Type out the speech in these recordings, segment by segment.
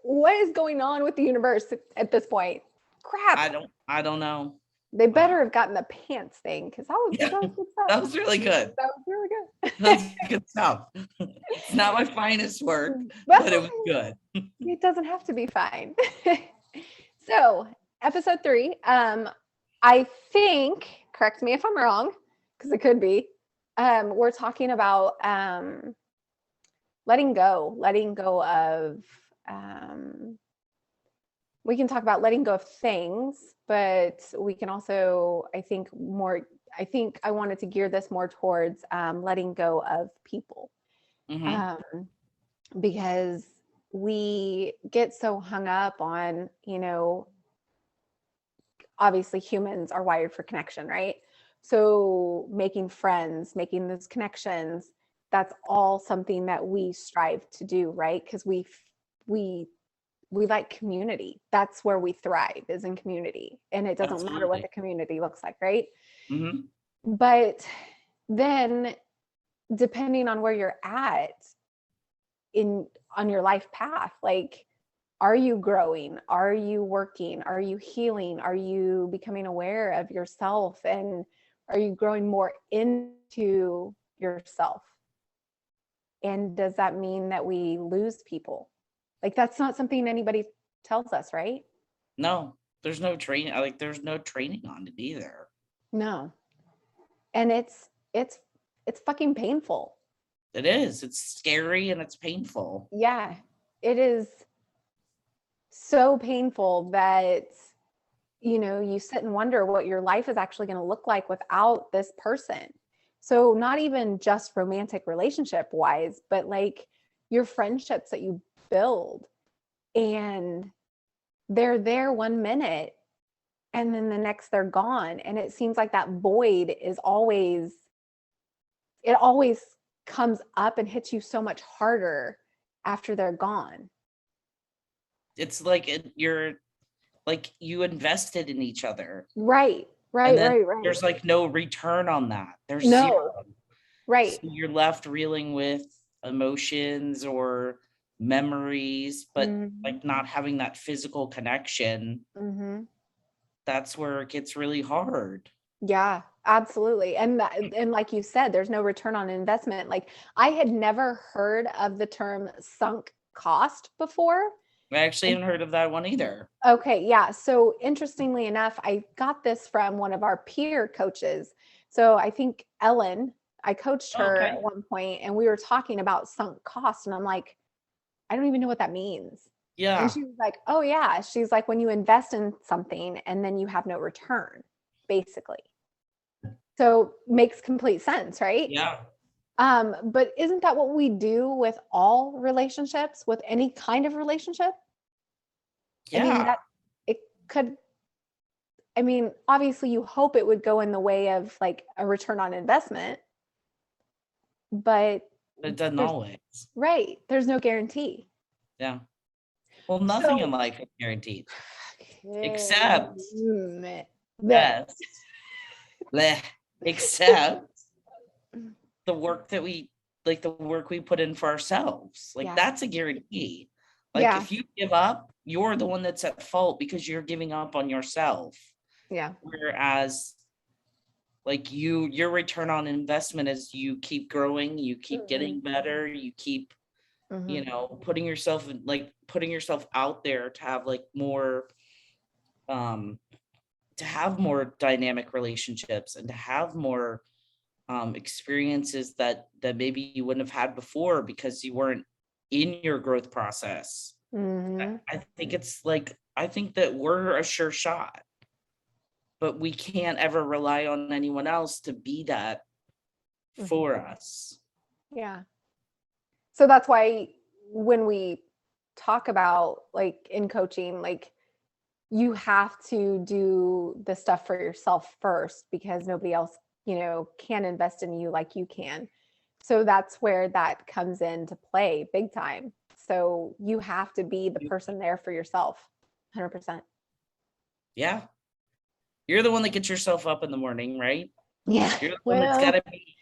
What is going on with the universe at this point? Crap. I don't know. They better have gotten the pants thing, because that was good stuff. That was really good. That was really good. That's good stuff. It's not my finest work, but it was good. It doesn't have to be fine. So, episode 3. I think, correct me if I'm wrong, because it could be. We're talking about letting go of. We can talk about letting go of things, but we can also, I think I wanted to gear this more towards letting go of people. Because we get so hung up on, obviously humans are wired for connection, right? So making friends, making those connections, that's all something that we strive to do, right? Because we like community. That's where we thrive, is in community. And it doesn't matter what the community looks like, right? But then depending on where you're at on your life path, like, are you growing? Are you working? Are you healing? Are you becoming aware of yourself? And are you growing more into yourself? And does that mean that we lose people? Like, that's not something anybody tells us, right? No, there's no training. There's no training on it either. No. And it's fucking painful. It is. It's scary and it's painful. Yeah, it is so painful that, you sit and wonder what your life is actually going to look like without this person. So not even just romantic relationship wise, but like your friendships that you build, and they're there 1 minute and then the next they're gone. And it seems like that void is always comes up and hits you so much harder after they're gone. It's like you're like, you invested in each other. Right. There's like no return on that. There's zero. Right. So you're left reeling with emotions or memories, but like not having that physical connection. That's where it gets really hard. Yeah, absolutely. And like you said, there's no return on investment. Like, I had never heard of the term sunk cost before. I actually haven't heard of that one either. Okay, yeah. So interestingly enough, I got this from one of our peer coaches. So I think Ellen, I coached her at one point, and we were talking about sunk cost, and I'm like, I don't even know what that means. Yeah. And she was like, oh yeah. She's like, when you invest in something and then you have no return, basically. So makes complete sense, right? Yeah. But isn't that what we do with all relationships, with any kind of relationship? Yeah. Obviously you hope it would go in the way of like a return on investment, but it doesn't always. Right. There's no guarantee. Yeah. Well, nothing in life is guaranteed. Except yes. Except the work that we put in for ourselves. Like, that's a guarantee. Like, if you give up, you're the one that's at fault because you're giving up on yourself. Yeah. Whereas like your return on investment is you keep growing, you keep getting better, you keep putting yourself out there to have like more to have more dynamic relationships and to have more experiences that maybe you wouldn't have had before because you weren't in your growth process. I think that we're a sure shot, but we can't ever rely on anyone else to be that for us. Yeah. So that's why when we talk about like in coaching, like you have to do the stuff for yourself first because nobody else, can invest in you like you can. So that's where that comes into play big time. So you have to be the person there for yourself. 100%. Yeah. You're the one that gets yourself up in the morning, right? Yeah. You're the one that's got to be.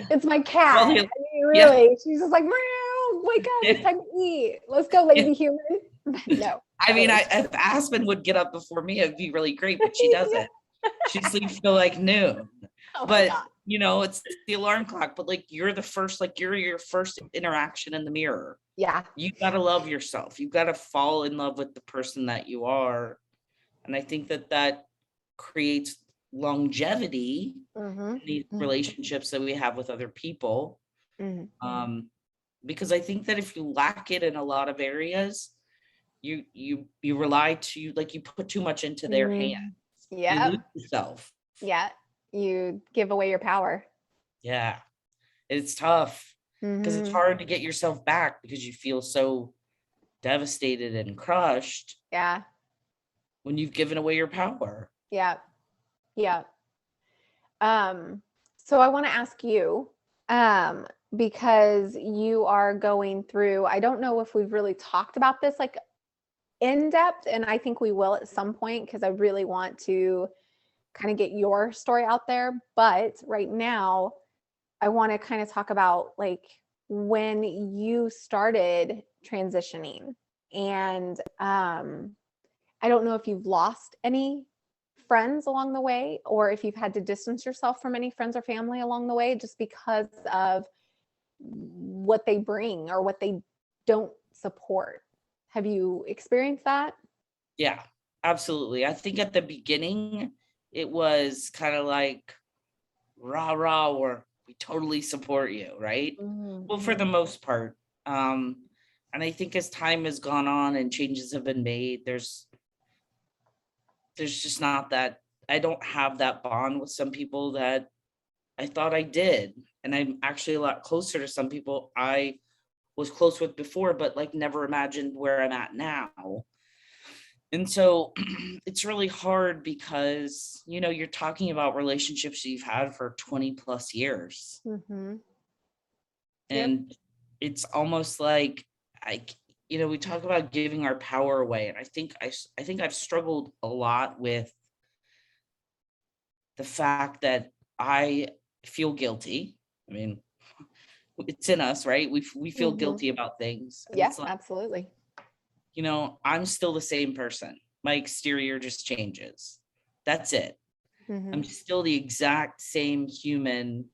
It's my cat. Really. She's just like, meow, oh my God, it's time to eat. Let's go, lazy human. No. I mean, totally. if Aspen would get up before me, it'd be really great, but she doesn't. She sleeps till like noon. Oh my But God. it's the alarm clock, but like you're the first, like you're your first interaction in the mirror. Yeah. You got to love yourself. You got to fall in love with the person that you are. And I think that creates longevity in these relationships that we have with other people. Because I think that if you lack it in a lot of areas, you rely to, like, you put too much into their hands. You Yeah. lose yourself. Yeah. You give away your power. Yeah. It's tough because it's hard to get yourself back because you feel so devastated and crushed. Yeah. When you've given away your power. Yeah. Yeah. So I want to ask you, because you are going through, I don't know if we've really talked about this like in depth, and I think we will at some point because I really want to kind of get your story out there. But right now, I want to kind of talk about like when you started transitioning. And I don't know if you've lost any friends along the way or if you've had to distance yourself from any friends or family along the way just because of what they bring or what they don't support. Have you experienced that? Yeah, absolutely. I think at the beginning, it was kind of like rah rah, or we totally support you, right? Well, for the most part. And I think as time has gone on and changes have been made, there's just not that, I don't have that bond with some people that I thought I did. And I'm actually a lot closer to some people I was close with before, but like never imagined where I'm at now. And so it's really hard because, you're talking about relationships that you've had for 20 plus years. And it's almost like we talk about giving our power away. And I think I've struggled a lot with the fact that I feel guilty. I mean, it's in us, right? We feel guilty about things. And Yeah, it's like, absolutely. I'm still the same person. My exterior just changes. That's it. I'm still the exact same human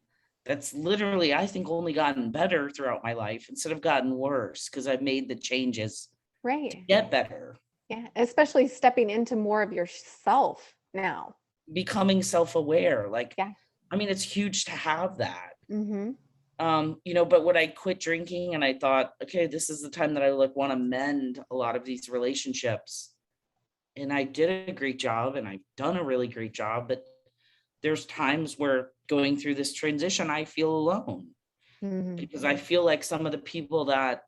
that's literally, I think, only gotten better throughout my life instead of gotten worse because I've made the changes to Right. get better. Yeah. Especially stepping into more of yourself now. Becoming self-aware. Like, Yeah. I mean, it's huge to have that. Mm-hmm. But when I quit drinking and I thought, okay, this is the time that I want to mend a lot of these relationships. And I did a great job and I've done a really great job, but there's times where going through this transition, I feel alone because I feel like some of the people that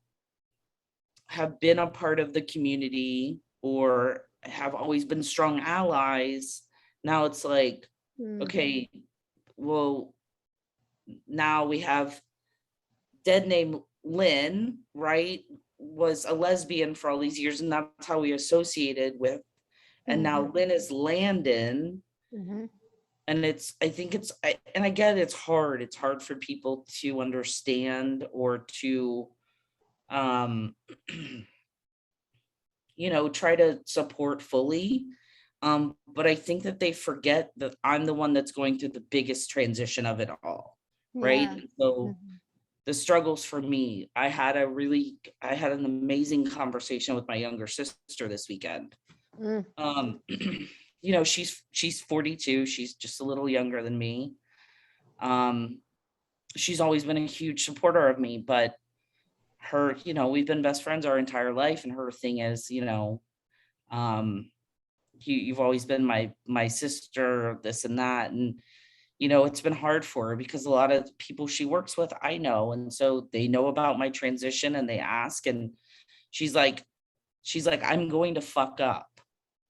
have been a part of the community or have always been strong allies, now it's like, okay, well, now we have dead name Lynn, right? Was a lesbian for all these years, and that's how we associated with. And now Lynn is Landon. And I get it's hard. It's hard for people to understand or to, try to support fully. But I think that they forget that I'm the one that's going through the biggest transition of it all. Right. Yeah. So the struggles for me, I had an amazing conversation with my younger sister this weekend. She's 42. She's just a little younger than me. She's always been a huge supporter of me, but we've been best friends our entire life. And her thing is, you've always been my sister, this and that. And, it's been hard for her because a lot of people she works with, I know. And so they know about my transition and they ask, and she's like, I'm going to fuck up.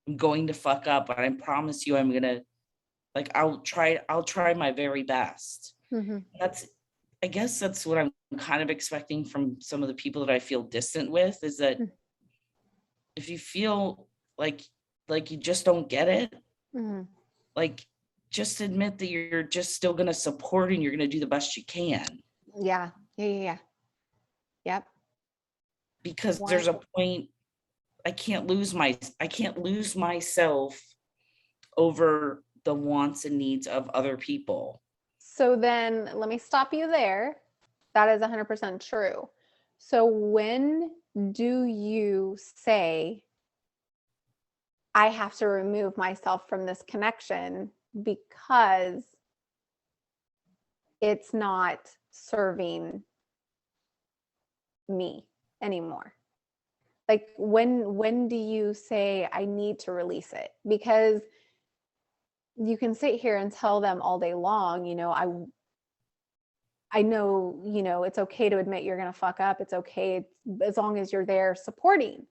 I'm going to fuck up. And I promise you, I'm going to, like, I'll try my very best. I guess that's what I'm kind of expecting from some of the people that I feel distant with, is that if you feel like you just don't get it, like, just admit that you're just still going to support and you're going to do the best you can. Yeah. Yep. because Why? there's a point I can't lose myself over the wants and needs of other people. So then let me stop you there. That is 100% true. So when do you say, I have to remove myself from this connection because it's not serving me anymore? Like when do you say I need to release it? Because you can sit here and tell them all day long, I know, it's okay to admit you're going to fuck up. It's okay as long as you're there supporting.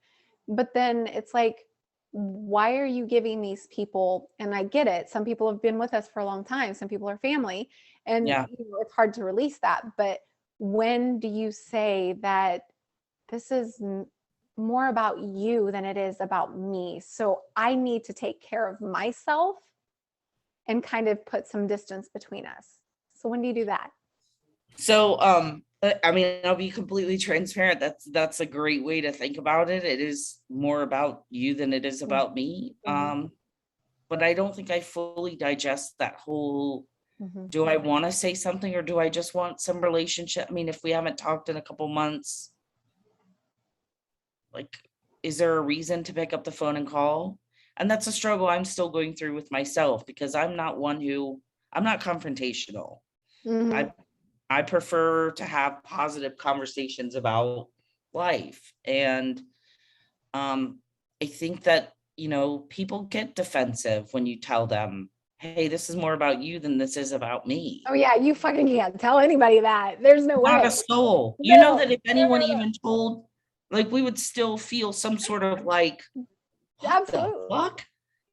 But then it's like, why are you giving these people, and I get it, some people have been with us for a long time, some people are family, and Yeah. it's hard to release that. But when do you say that this is more about you than it is about me? So I need to take care of myself and kind of put some distance between us. So when do you do that? So, I mean, I'll be completely transparent. That's a great way to think about it. It is more about you than it is about me. Mm-hmm. But I don't think I fully digest that whole, Mm-hmm. do I want to say something or do I just want some relationship? I mean, if we haven't talked in a couple months, like, is there a reason to pick up the phone and call? And that's a struggle I'm still going through with myself, because I'm not confrontational. Mm-hmm. I prefer to have positive conversations about life. And I think that, people get defensive when you tell them, hey, this is more about you than this is about me. Oh yeah, you fucking can't tell anybody that. There's no Not a way. soul. No, That if no, anyone even told, like, we would still feel some sort of like, what the absolutely. fuck?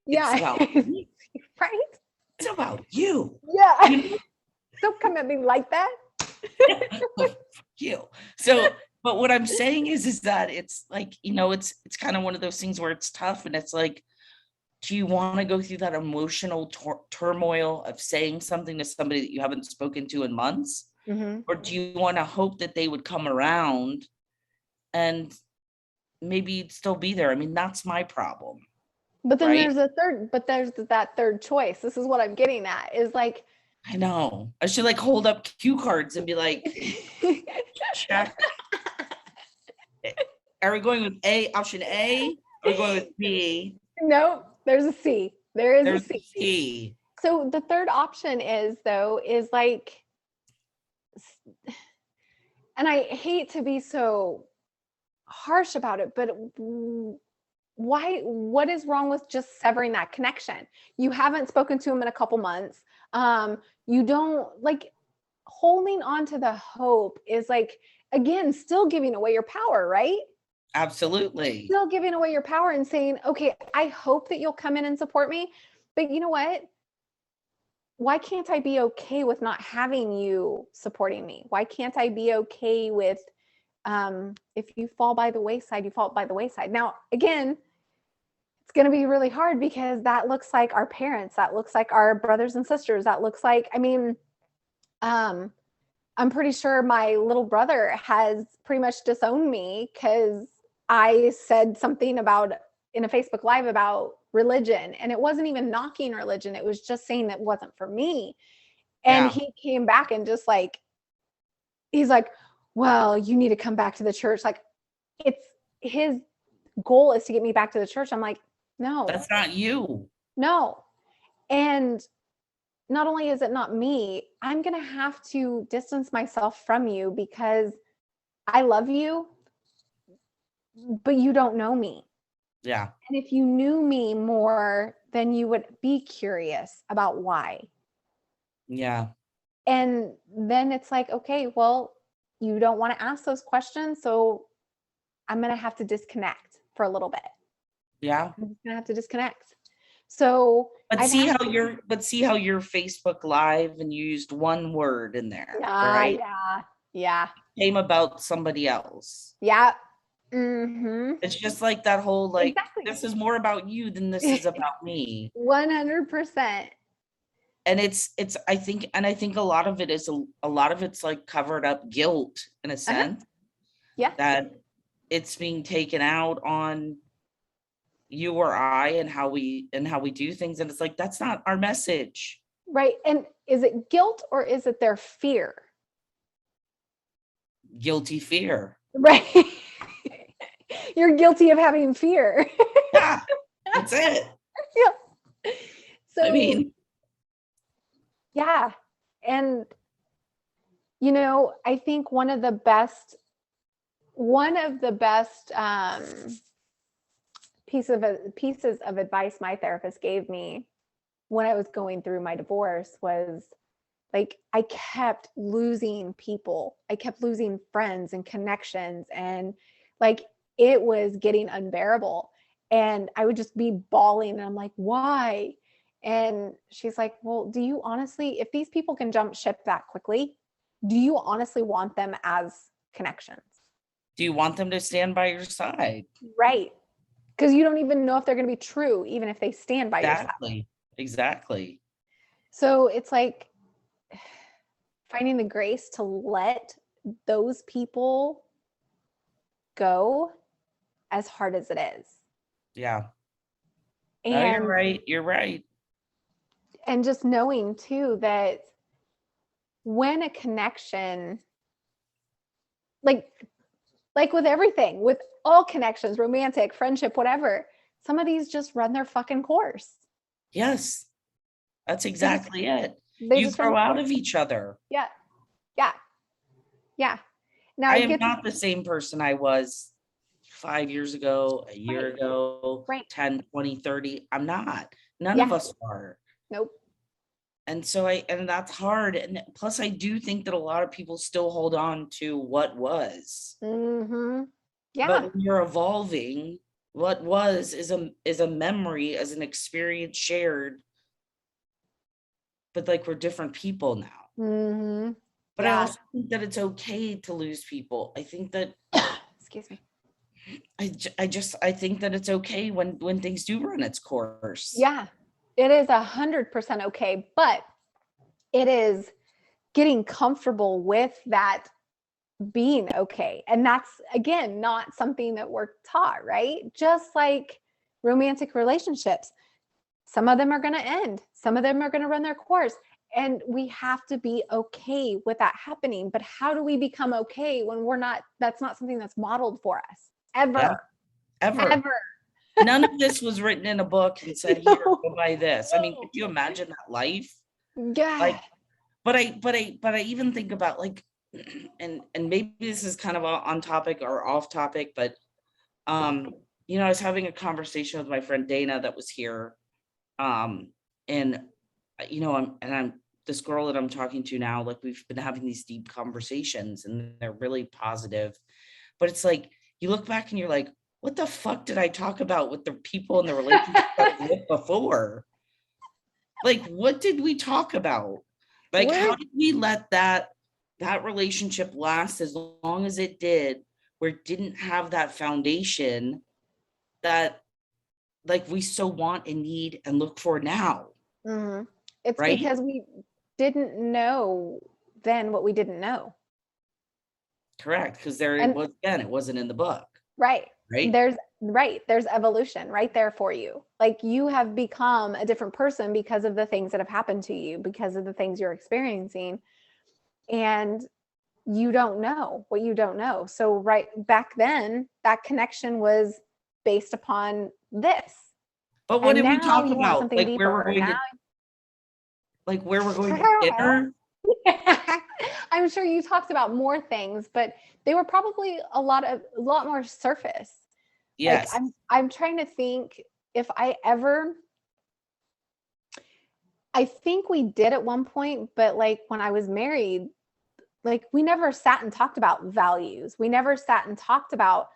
It's Yeah. about me. Right? It's about you. Yeah. You know? Don't come at me like that. You. So, but what I'm saying is that it's like, it's kind of one of those things where it's tough, and it's like, do you want to go through that emotional turmoil of saying something to somebody that you haven't spoken to in months? Mm-hmm. Or do you want to hope that they would come around and maybe still be there? I mean, that's my problem. But then Right? there's that third choice. This is what I'm getting at, is like, I know. I should like hold up cue cards and be like, check. Are we going with option A? Or are we going with B? nope, there's a C. There is a There's C. C. So the third option is like, and I hate to be so harsh about it, but what is wrong with just severing that connection? You haven't spoken to him in a couple months. You don't, like, holding on to the hope is like, again, still giving away your power, right? Absolutely. Still giving away your power and saying, okay, I hope that you'll come in and support me, but you know what? Why can't I be okay with not having you supporting me? Why can't I be okay with, if you fall by the wayside, you fall by the wayside? Now, again, it's going to be really hard because that looks like our parents, that looks like our brothers and sisters, that looks like, I mean, I'm pretty sure my little brother has pretty much disowned me because I said something in a Facebook Live about religion, and it wasn't even knocking religion. It was just saying that wasn't for me. And Yeah. he came back and just like, he's like, well, you need to come back to the church. Like, it's his goal is to get me back to the church. I'm like, no, That's not you. no. And not only is it not me, I'm going to have to distance myself from you because I love you, but you don't know me. Yeah. And if you knew me more, then you would be curious about why. Yeah. And then it's like, okay, well, you don't want to ask those questions. So I'm going to have to disconnect for a little bit. Yeah. I'm just going to have to disconnect. So, but see how your Facebook Live and you used one word in there, right? Yeah. Came about somebody else. Yeah. Mm-hmm. It's just like that whole, like, exactly. This is more about you than this is about me. 100%. And I think a lot of it is a lot of it's like covered up guilt in a sense. Yeah. That it's being taken out on you or I and how we do things. And it's like, that's not our message. Right. And is it guilt or is it their fear? Guilty fear. Right. You're guilty of having fear. Yeah, that's it. Yeah. So I mean, yeah. And you know, I think one of the best pieces of advice my therapist gave me when I was going through my divorce was like, I kept losing people. I kept losing friends and connections, and like it was getting unbearable. And I would just be bawling, and I'm like, why? And she's like, well, do you honestly, if these people can jump ship that quickly, do you honestly want them as connections? do you want them to stand by your side? Right. Because you don't even know if they're going to be true, even if they stand by your side. Exactly. So it's like finding the grace to let those people go, as hard as it is. Yeah. And No, you're right. And just knowing too that when a connection, like with everything, with all connections, romantic, friendship, whatever, some of these just run their fucking course. Yes, that's exactly it. They You just run grow their out course. of each other. Yeah. Now I am not the same person I was 5 years ago, a year ago, Right. 10, 20, 30. I'm not. None of us are. Nope. And so and that's hard. And plus I do think that a lot of people still hold on to what was. Mm-hmm. Yeah. But when you're evolving, what was is a memory, as an experience shared. But like, we're different people now. Mm-hmm. But I also think that it's okay to lose people. I think that excuse me. I think that it's okay when things do run its course. Yeah, it is 100% okay, but it is getting comfortable with that being okay. And that's, again, not something that we're taught, right? Just like romantic relationships, some of them are going to end, some of them are going to run their course, and we have to be okay with that happening. But how do we become okay when that's not something that's modeled for us ever? Yeah, ever. None of this was written in a book and said, here, go buy this. I mean, could you imagine that life? Yeah. Like, but I even think about like, and maybe this is kind of on topic or off topic, but you know, I was having a conversation with my friend Dana that was here. And you know, I'm this girl that I'm talking to now, like we've been having these deep conversations and they're really positive. But it's like you look back and you're like, what the fuck did I talk about with the people in the relationship I was with before? Like, what did we talk about? Like, how did we let that relationship last as long as it did, where it didn't have that foundation that like we so want and need and look for now? Mm-hmm. It's right? Because we didn't know then what we didn't know. Correct, because it wasn't in the book. Right. Right. There's evolution right there for you. Like, you have become a different person because of the things that have happened to you, because of the things you're experiencing. And you don't know what you don't know. So right back then, that connection was based upon this. But what did we talk you want about? something Like deeper. where we're going to dinner? I'm sure you talked about more things, but they were probably a lot more surface. Yes. Like, I'm trying to think if I think we did at one point, but like when I was married, like we never sat and talked about values. We never sat and talked about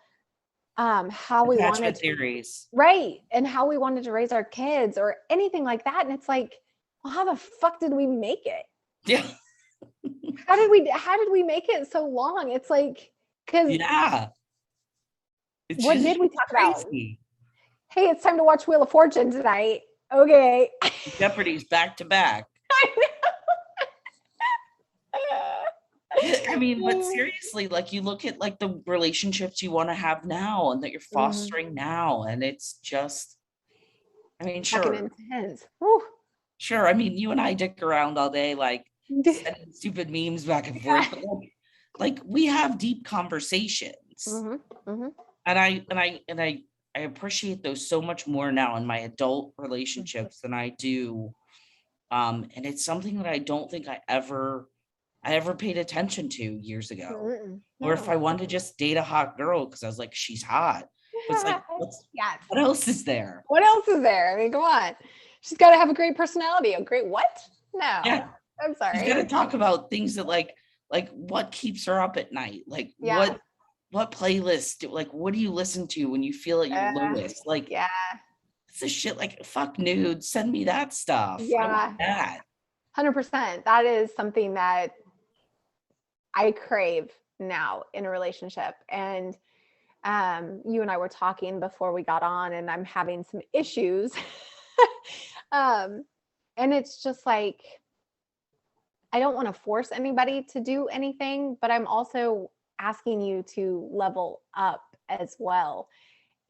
how we wanted theories. Right. And how we wanted to raise our kids or anything like that. And it's like, well, how the fuck did we make it? Yeah. How did we make it so long? It's like, because what did we talk about? Hey, it's time to watch Wheel of Fortune tonight. Okay. Jeopardy's back to back. I know. I mean, but seriously, like you look at like the relationships you want to have now and that you're Mhm. fostering now, and it's just, I mean, Fucking sure, intense. Woo. sure. I mean, you and I dick around all day, like sending stupid memes back and forth, but like we have deep conversations, Mhm. Mhm. and I appreciate those so much more now in my adult Mhm. relationships than I do. And it's something that I don't think I ever paid attention to years ago. Mm-mm. Or if No. I wanted to just date a hot girl because I was like, she's hot. But it's like, Yes. what else is there? What else is there? I mean, come on. She's got to have a great personality. A great what? No. Yeah. I'm She's sorry. got to talk about things that like what keeps her up at night? Like Yeah. what playlist like what do you listen to when you feel at your Uh, lowest? Like yeah. it's the shit like fuck nudes, send me that stuff. I want Yeah. that. 100%. That is something that I crave now in a relationship. And you and I were talking before we got on, and I'm having some issues. um, and it's just like, I don't want to force anybody to do anything, but I'm also asking you to level up as well.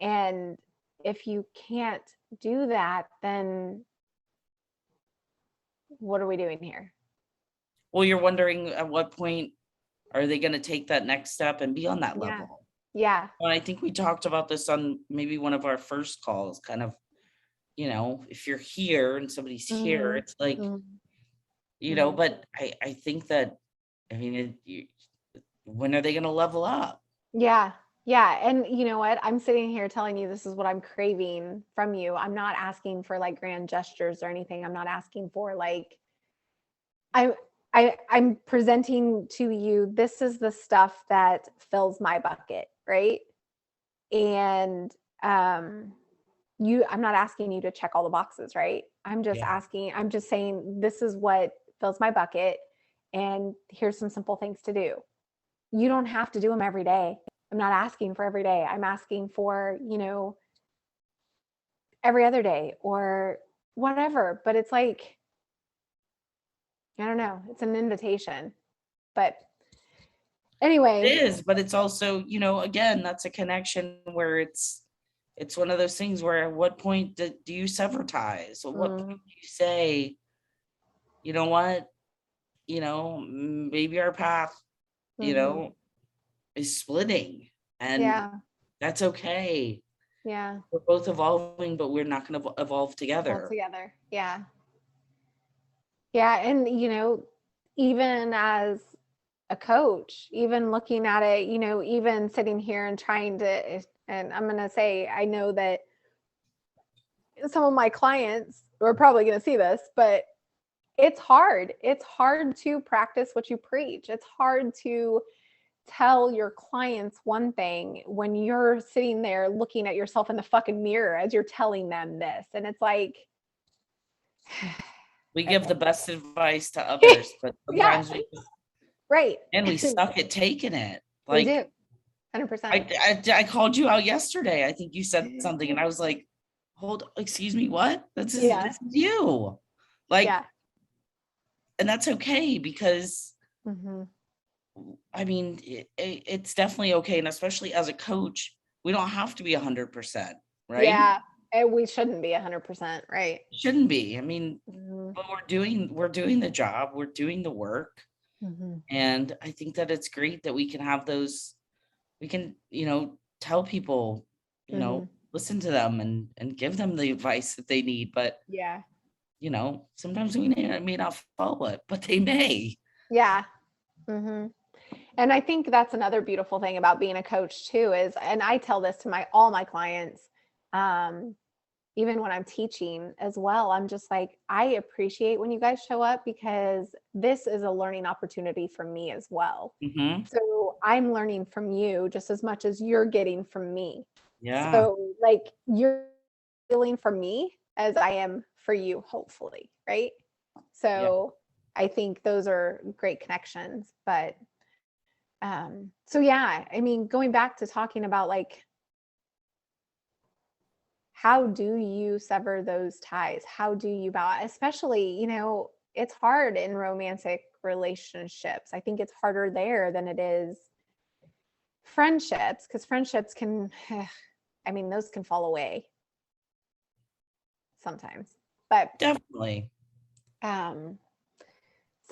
And if you can't do that, then what are we doing here? Well, you're wondering at what point are they going to take that next step and be on that Yeah. level? Yeah. Well, I think we talked about this on maybe one of our first calls, kind of, if you're here and somebody's here, Mhm. it's like, Mhm. Mhm. but I think that, I mean, when are they going to level up? Yeah. Yeah. And you know what? I'm sitting here telling you this is what I'm craving from you. I'm not asking for like grand gestures or anything. I'm not asking for like I I'm presenting to you, this is the stuff that fills my bucket, right? And I'm not asking you to check all the boxes, right? Yeah. I'm just saying this is what fills my bucket, and here's some simple things to do. You don't have to do them every day. I'm not asking for every day. I'm asking for, every other day or whatever. But it's like, I don't know, it's an invitation. But It anyway, is, but it's also, again, that's a connection where it's one of those things where at what point do you sever ties? At what point mm, do you say, you know what, maybe our path, you mhm. know, is splitting, and Yeah, that's okay. yeah, We're both evolving, but we're not going to evolve all together. together. Yeah. Yeah, and even as a coach, even looking at it, even sitting here and trying to, and I'm going to say, I know that some of my clients are probably going to see this, but it's hard. It's hard to practice what you preach. It's hard to tell your clients one thing when you're sitting there looking at yourself in the fucking mirror as you're telling them this. And it's like, We give okay. the best advice to others, but Yeah, sometimes right. we suck at taking it. We Like do. 100%. I called you out yesterday. I think you said something, and I was like, "Hold, excuse me, what? Yeah. This is you." Like, Yeah. and that's okay because Mhm. I mean, it's definitely okay, and especially as a coach, we don't have to be 100%, right? Yeah, and we shouldn't be 100%, right. Shouldn't be. I mean, Mhm. but we're doing the job, we're doing the work, Mhm. and I think that it's great that we can have those. We can, tell people, Mhm. listen to them and give them the advice that they need, but Yeah. sometimes we may not follow it, but they may. Yeah. Mhm. And I think that's another beautiful thing about being a coach too is, and I tell this to my all my clients, um, even when I'm teaching as well, I'm just like, I appreciate when you guys show up because this is a learning opportunity for me as well. Hmm. So I'm learning from you just as much as you're getting from me. Yeah. So like you're feeling for me as I am for you, hopefully, right? Yeah. So I think those are great connections. But so yeah, I mean, going back to talking about like how do you sever those ties? How do you bow? Especially, it's hard in romantic relationships. I think it's harder there than it is friendships, because friendships can, I mean, those can fall away sometimes. But Definitely. so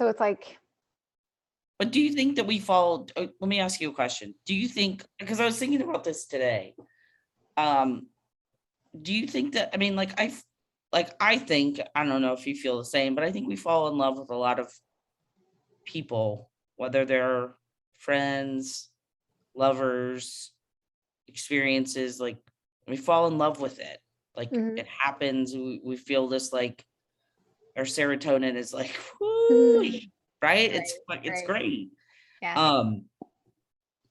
it's like, But do you think that we fall? Let me ask you a question. Do you think, because I was thinking about this today, do you think that, I mean, I think, I don't know if you feel the same, but I think we fall in love with a lot of people, whether they're friends, lovers, experiences, like we fall in love with it. Like it happens. We feel this, like our serotonin is like, whoo, right? It's great. Yeah.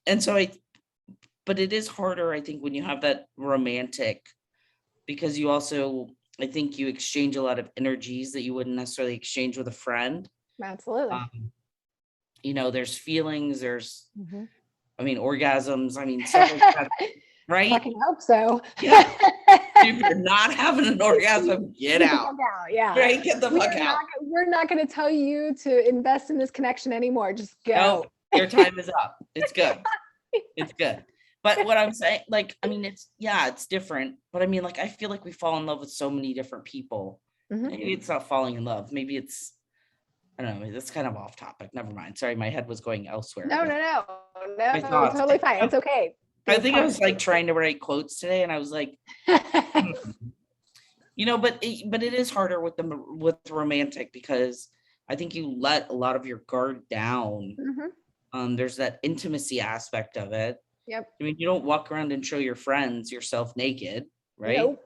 And so but it is harder, I think, when you have that romantic, because you also, I think you exchange a lot of energies that you wouldn't necessarily exchange with a friend. Absolutely. There's feelings, there's, I mean, orgasms, I mean, stuff like that, right? Fucking hope so. Yeah. If you're not having an orgasm, get out. Yeah. Right? Get the fuck out. We're not going to tell you to invest in this connection anymore. Just go. No, your time is up. It's good. It's good. But what I'm saying, like, I mean, it's different. But I mean, like, I feel like we fall in love with so many different people. Maybe it's not falling in love. Maybe it's, I don't know. That's kind of off topic. Never mind. Sorry, my head was going elsewhere. No, totally fine. It's okay. I think I was like trying to write quotes today, and I was like, but it is harder with romantic, because I think you let a lot of your guard down. There's that intimacy aspect of it. Yep. I mean, you don't walk around and show your friends yourself naked, right? Nope.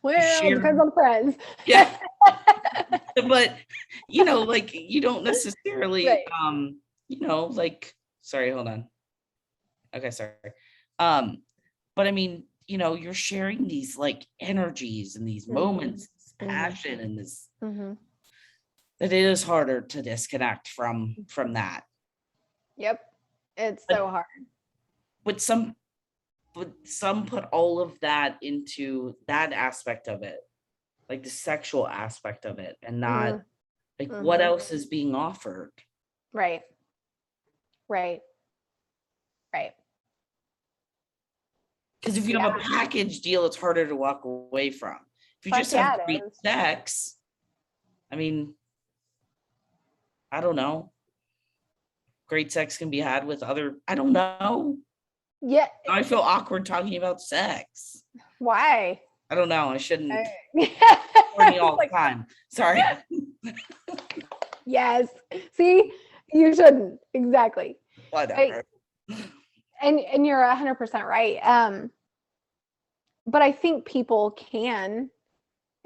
Well, depends on friends. Yeah. But like, you don't necessarily like, sorry, hold on. Okay, sorry. But I mean, you're sharing these like energies and these moments, this passion and this, that it is harder to disconnect from that. Yep. It's so hard. But some put all of that into that aspect of it, like the sexual aspect of it, and not like what else is being offered. Right. Because if you have a package deal, it's harder to walk away from. If you just have great sex, I mean, I don't know. Great sex can be had with other, I don't know. Yeah. I feel awkward talking about sex. Why? I don't know. I shouldn't. Horny all the time. Sorry. Yes. See, you shouldn't. Exactly. Whatever. And you're 100% right. But I think people can,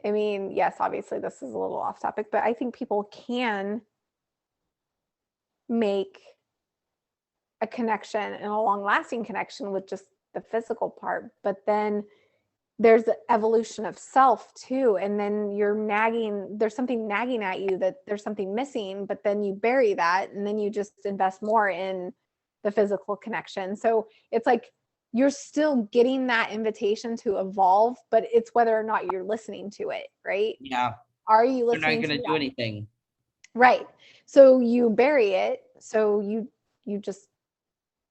I mean, yes, obviously this is a little off topic, but I think people can make a connection and a long lasting connection with just the physical part. But then there's the evolution of self too. And then there's something nagging at you that there's something missing, but then you bury that and then you just invest more in the physical connection. So it's like, you're still getting that invitation to evolve, but it's whether or not you're listening to it, right? Yeah. Are you listening? You're not going to do anything. Right. So you bury it. So you just,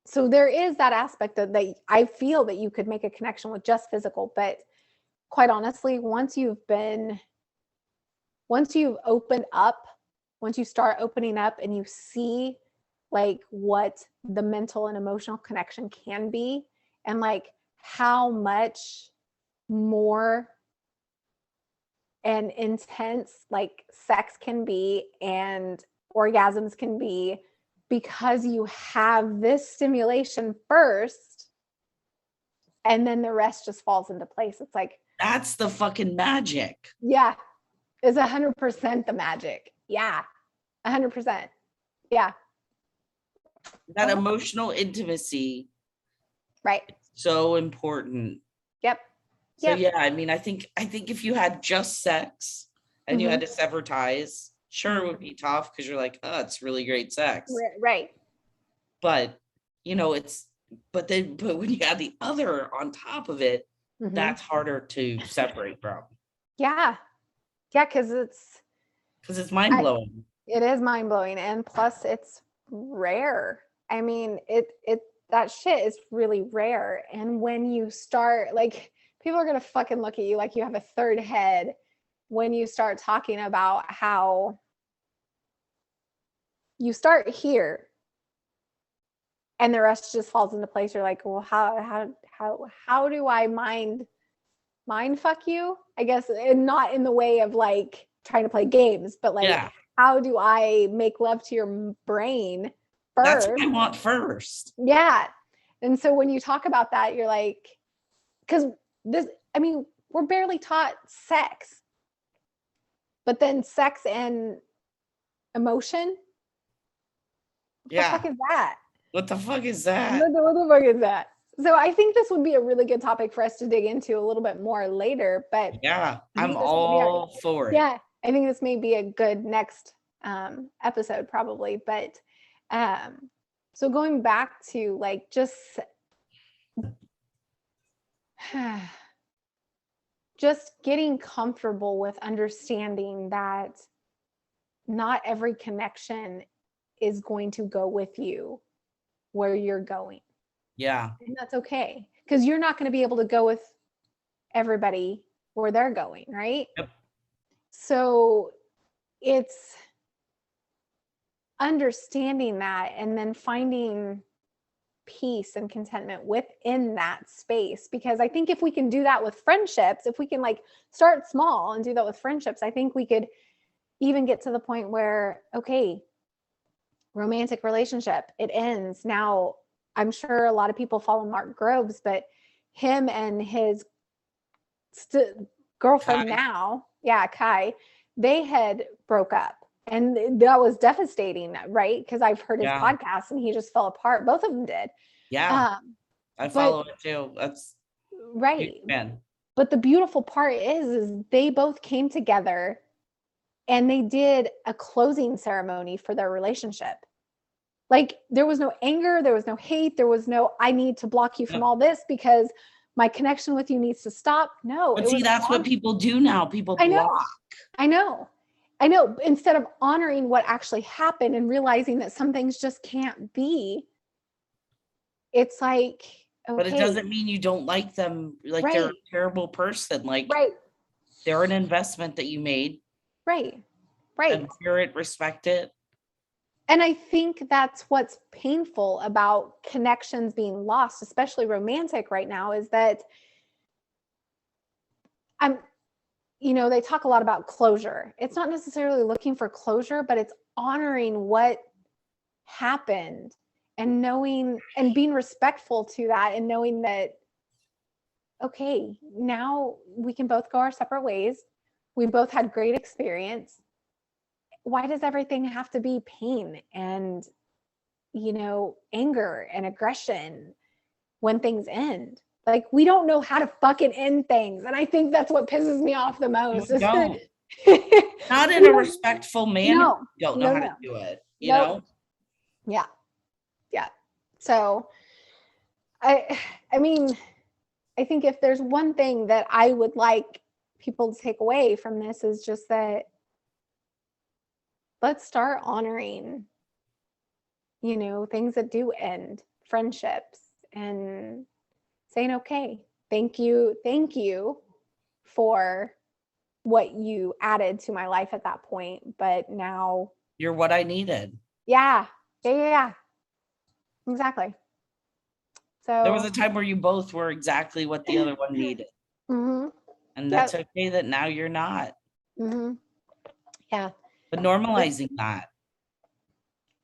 so there is that aspect that I feel that you could make a connection with just physical, but quite honestly, once you opened up, once you start opening up and you see like what the mental and emotional connection can be, and like how much more and intense like sex can be and orgasms can be, because you have this stimulation first and then the rest just falls into place. It's like, that's the fucking magic. Yeah. It's 100% the magic. Yeah. 100%. Yeah. That emotional intimacy. Right. So important. Yep. So yeah, I mean, I think if you had just sex and you had to sever ties, sure, it would be tough because you're like, oh, it's really great sex. Right. But but when you add the other on top of it, that's harder to separate from. Yeah. Yeah, because because it's mind blowing. It is mind blowing, and plus it's rare. I mean, that shit is really rare. And when you start, like, people are gonna fucking look at you like you have a third head when you start talking about how you start here and the rest just falls into place. You're like, well, how do I mind fuck you? I guess, and not in the way of like trying to play games, but like, Yeah, how do I make love to your brain that's first? what I want first. Yeah. And so when you talk about that, you're like, because this, I mean, we're barely taught sex, but then sex and emotion. What the fuck is that? What the fuck is that? What the fuck is that? So I think this would be a really good topic for us to dig into a little bit more later. But Yeah, I I'm think this may be all for it. yeah, I think this may be a good next episode probably. But so going back to like just getting comfortable with understanding that not every connection is going to go with you where you're going. Yeah. And that's okay, because you're not going to be able to go with everybody where they're going, right? Yep. So it's understanding that and then finding peace and contentment within that space. Because I think if we can do that with friendships, if we can like start small and do that with friendships, I think we could even get to the point where, okay, romantic relationship, it ends. Now, I'm sure a lot of people follow Mark Groves, but him and his girlfriend Kai. now, Kai, they had broke up. And that was devastating, right? Because I've heard his podcast and he just fell apart. Both of them did. Yeah. I follow it too. That's right. Man. But the beautiful part is they both came together and they did a closing ceremony for their relationship. Like there was no anger, there was no hate, there was no, I need to block you from all this because my connection with you needs to stop. No. But see, that's what people do now. People block. I know. Instead of honoring what actually happened and realizing that some things just can't be, it's like, okay. But it doesn't mean you don't like them. Like they're a terrible person. Like they're an investment that you made. Right. Admire it, respect it. And I think that's what's painful about connections being lost, especially romantic right now, is that they talk a lot about closure. It's not necessarily looking for closure, but it's honoring what happened and knowing and being respectful to that and knowing that, okay, now we can both go our separate ways. We both had great experience. Why does everything have to be pain and, anger and aggression when things end? Like, we don't know how to fucking end things. And I think that's what pisses me off the most. Not in a respectful manner. You don't know how to do it, you know? Yeah. So I mean, I think if there's one thing that I would like people to take away from this is just that let's start honoring, things that do end, friendships, and saying, okay, thank you for what you added to my life at that point. But now you're what I needed. Yeah. Exactly. So there was a time where you both were exactly what the other one needed. Mm-hmm. And that's okay that now you're not. Mm-hmm. Yeah. But normalizing that.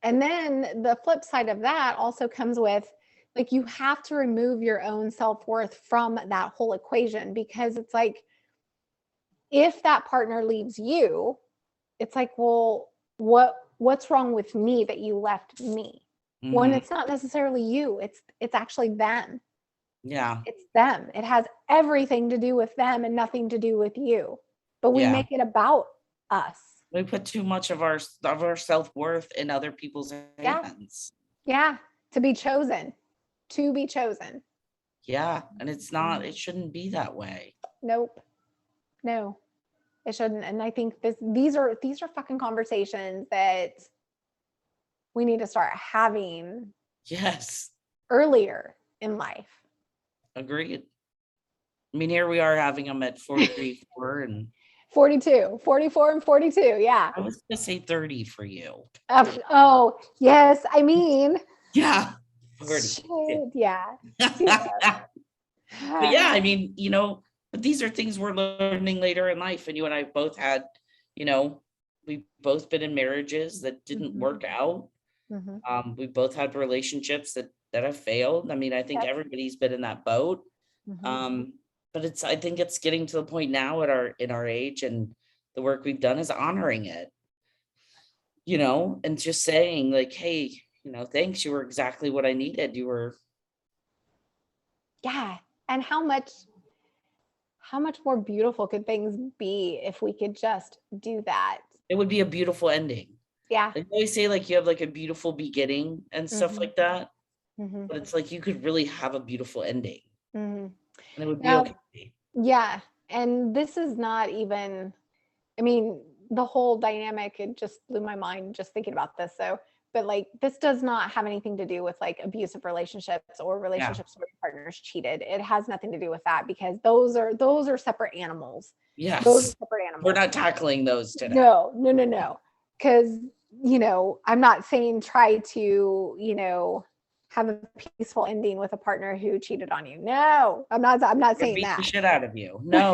And then the flip side of that also comes with, like, you have to remove your own self-worth from that whole equation, because it's like, if that partner leaves you, it's like, well, what's wrong with me that you left me? Mm-hmm. When it's not necessarily you, it's actually them. Yeah. It's them. It has everything to do with them and nothing to do with you. But we make it about us. We put too much of our self-worth in other people's hands. Yeah. To be chosen. Yeah. And it's not, it shouldn't be that way. Nope. No. It shouldn't. And I think these are fucking conversations that we need to start having Yes. earlier in life. Agreed. I mean, here we are having them at 44 and 42, 44 and 42. Yeah. I was gonna say 30 for you. Oh, yes. I mean, Yeah. 40. shit, yeah. But yeah, I mean, you know, but these are things we're learning later in life. And you and I both had, you know, we've both been in marriages that didn't work out. We both had relationships that have failed. I mean, I think everybody's been in that boat. But I think it's getting to the point now in our age, and the work we've done is honoring it, you know, and just saying like, hey, you know, thanks, you were exactly what I needed. You were. Yeah. And how much more beautiful could things be if we could just do that? It would be a beautiful ending. Yeah. Like they say, like you have like a beautiful beginning and stuff like that. But it's like you could really have a beautiful ending. And it would be okay. Yeah. And this is not even, I mean, the whole dynamic, it just blew my mind just thinking about this. So, but like, this does not have anything to do with like abusive relationships or relationships where your partner's cheated. It has nothing to do with that, because those are separate animals. Yes. Those are separate animals. We're not tackling those today. No. Because, you know, I'm not saying try to, you know, have a peaceful ending with a partner who cheated on you. No, I'm not saying that. Beat the shit out of you. No.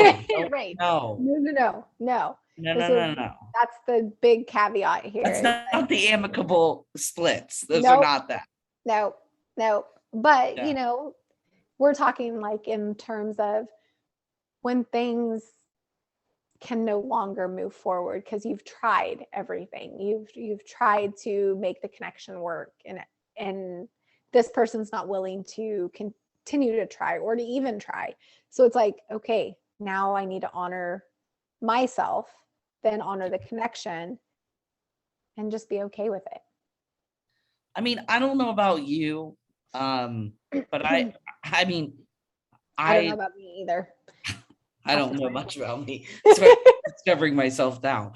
Right. No. No. No. That's the big caveat here. That's not the amicable splits. Those Nope. are not that. No. But, you know, we're talking like in terms of when things can no longer move forward because you've tried everything. You've tried to make the connection work, and this person's not willing to continue to try or to even try. So it's like, okay, now I need to honor myself, then honor the connection, and just be okay with it. I mean, I don't know about you, but I mean, I don't know about me either. I don't know much about me. So I'm discovering myself now.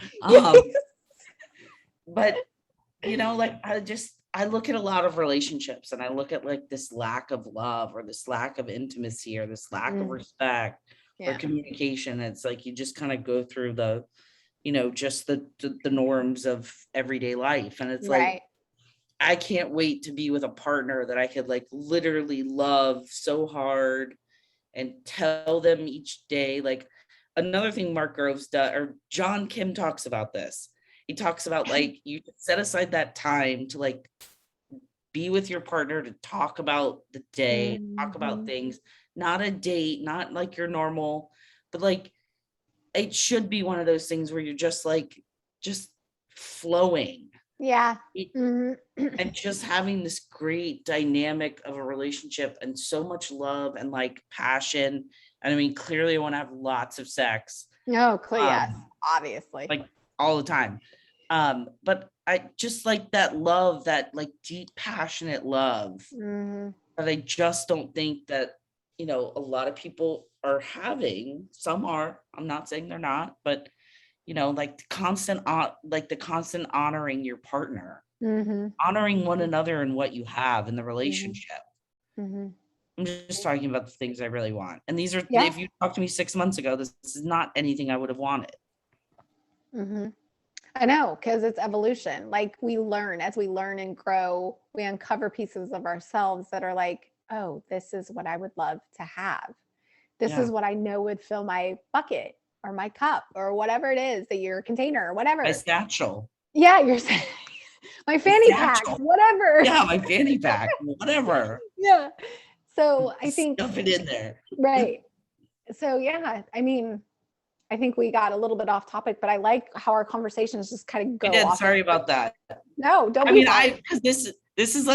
But you know, like I look at a lot of relationships and I look at like this lack of love or this lack of intimacy or this lack of respect or communication. It's like you just kind of go through the, you know, just the norms of everyday life. And it's like, I can't wait to be with a partner that I could like literally love so hard and tell them each day. Like another thing Mark Groves does, or John Kim talks about this. He talks about like you set aside that time to like be with your partner to talk about the day, talk about things, not a date, not like your normal, but like it should be one of those things where you're just flowing. Yeah. And just having this great dynamic of a relationship and so much love and like passion. And I mean, clearly I want to have lots of sex. No, yes, obviously. Like all the time. But I just like that love, that like deep, passionate love that I just don't think that, you know, a lot of people are having. Some are, I'm not saying they're not, but you know, like the constant honoring your partner, honoring one another and what you have in the relationship. I'm just talking about the things I really want. And these are, if you talked to me 6 months ago, this is not anything I would have wanted. I know, because it's evolution. Like as we learn and grow, we uncover pieces of ourselves that are like, oh, this is what I would love to have. This is what I know would fill my bucket or my cup or whatever it is, that your container or whatever. My satchel. Yeah, my fanny pack, whatever. Yeah, my fanny pack, whatever. Yeah. So I think stuff it in there. Right. So yeah, I mean, I think we got a little bit off topic, but I like how our conversations just kind of go off. Sorry about that. No, don't. I mean, because this is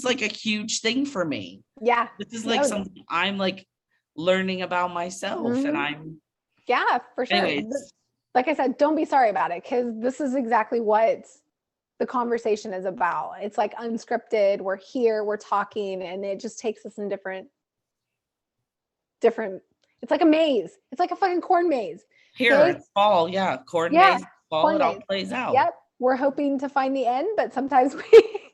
like a huge thing for me. Yeah. This is like something I'm like learning about myself, and I'm. Yeah, for sure. Anyways. Like I said, don't be sorry about it, because this is exactly what the conversation is about. It's like unscripted. We're here, we're talking, and it just takes us in different. It's like a maze. It's like a fucking corn maze. Here, Okay. it's fall. Yeah. Corn Yeah, maze, fall, corn it all maze. plays out. Yep. We're hoping to find the end, but sometimes we take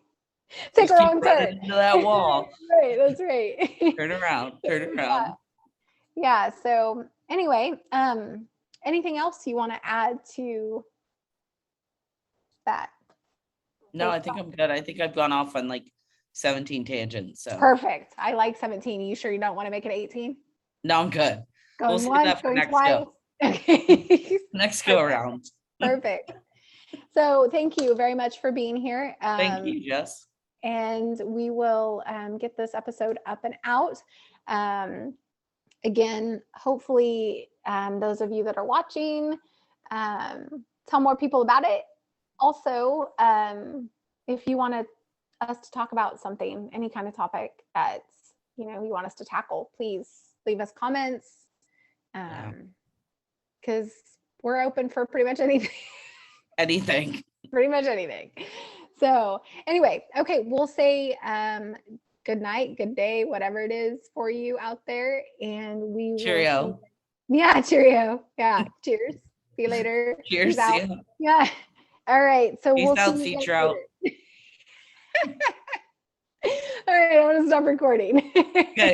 Just a keep wrong running turn. into that wall. Right, that's right. Turn around, turn Yeah. around. Yeah. So anyway, anything else you want to add to that? No, I think I'm good. I think I've gone off on like 17 tangents. So Perfect. I like 17. You sure you don't want to make it 18? no, I'm good. We'll Going save once, that for going next twice. go. Okay. Next go around. Perfect. So thank you very much for being here. Thank you, Jess. And we will get this episode up and out. Again, hopefully those of you that are watching, tell more people about it. Also, if you want us to talk about something, any kind of topic that you want us to tackle, please leave us comments, because we're open for pretty much anything. Anything. Pretty much anything. So anyway, okay, we'll say good night, good day, whatever it is for you out there, and we Cheerio. Yeah, cheerio. Yeah, cheers. See you later. Cheers. Peace out. See ya. Yeah. All right. So Peace we'll out, see you sea guys trout. later. All right, I'm gonna stop recording. Okay.